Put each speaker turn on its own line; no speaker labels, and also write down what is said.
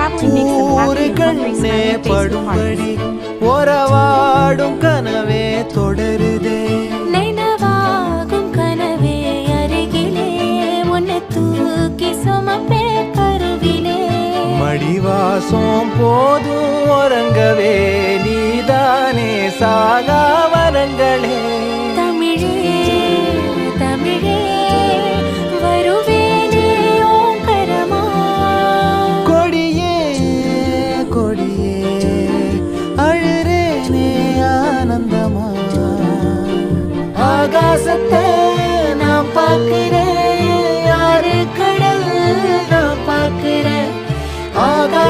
ஊரு கண்ணே படும்படி உறவாடும் கனவே தொடருதே
நினைவாகும் கனவே அருகிலே உன்னை தூக்கி சுமப்பே கருவிலே
மடிவாசம் போதும் உறங்கவே நீதானே சாகா வரங்களே
தமிழே தமிழே வருவேனே ஓங்கரமா
கொடியே கொடியே அழுறேனே ஆனந்தமா ஆகாசத்தை நான் பார்க்கிறேன் யாரு கடல் நான் பார்க்கிறேன் ஆகா